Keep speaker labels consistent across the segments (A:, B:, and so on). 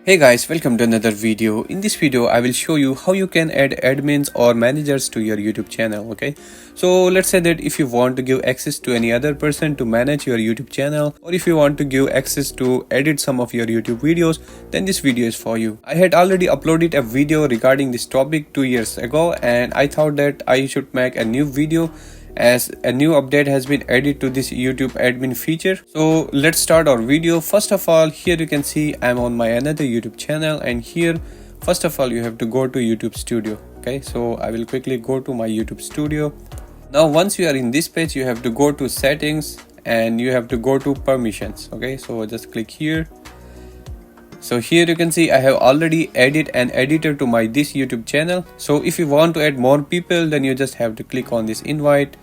A: Hey guys, welcome to another video. In this video, I will show you how you can add admins or managers to your YouTube channel. Okay, so let's say that if you want to give access to any other person to manage your YouTube channel, or if you want to give access to edit some of your YouTube videos, then this video is for you. I had already uploaded a video regarding this topic 2 years ago, and I thought that I should make a new video as a new update has been added to this YouTube admin feature. So let's start our video. First of all, here you can see I'm on my another YouTube channel, and here first of all you have to go to YouTube Studio. Okay, so I will quickly go to my YouTube Studio. Now once you are in this page, you have to go to settings and you have to go to permissions. Okay, so just click here. So here you can see I have already added an editor to my this YouTube channel. So if you want to add more people, then you just have to click on this invite,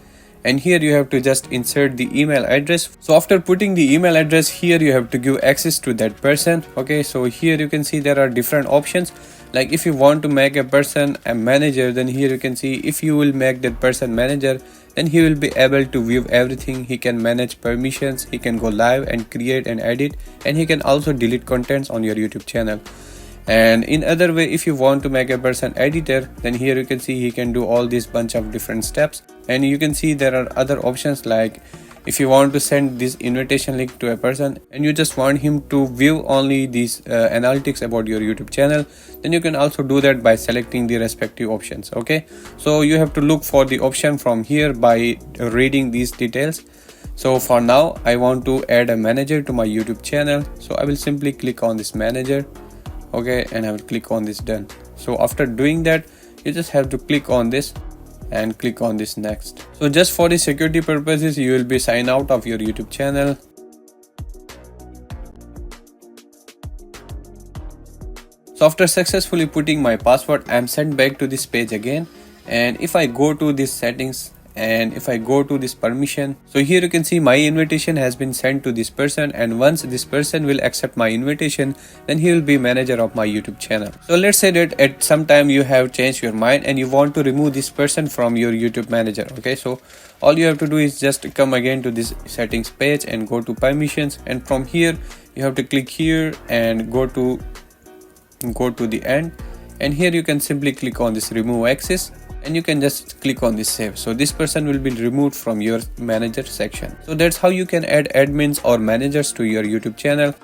A: and here you have to just insert the email address. So after putting the email address here, you have to give access to that person. Okay, so here you can see there are different options. Like if you want to make a person a manager, then here you can see if you will make that person manager, then he will be able to view everything. He can manage permissions, he can go live and create and edit, and he can also delete contents on your YouTube channel. And in other way, if you want to make a person editor, then here you can see he can do all this bunch of different steps. And you can see there are other options, like if you want to send this invitation link to a person and you just want him to view only these analytics about your YouTube channel, then you can also do that by selecting the respective options. Okay, so you have to look for the option from here by reading these details. So for now, I want to add a manager to my YouTube channel, so I will simply click on this manager. Okay, and I will click on this done. So after doing that, you just have to click on this and click on this next. So just for the security purposes, you will be sign out of your YouTube channel. So after successfully putting my password, I am sent back to this page again. And if I go to this settings and if I go to this permission, so here you can see my invitation has been sent to this person, and once this person will accept my invitation, then he will be manager of my YouTube channel. So let's say that at some time you have changed your mind and you want to remove this person from your YouTube manager. Okay, so all you have to do is just come again to this settings page and go to permissions, and from here you have to click here and go to the end, and here you can simply click on this remove access, and you can just click on this save. So this person will be removed from your manager section. So that's how you can add admins or managers to your YouTube channel.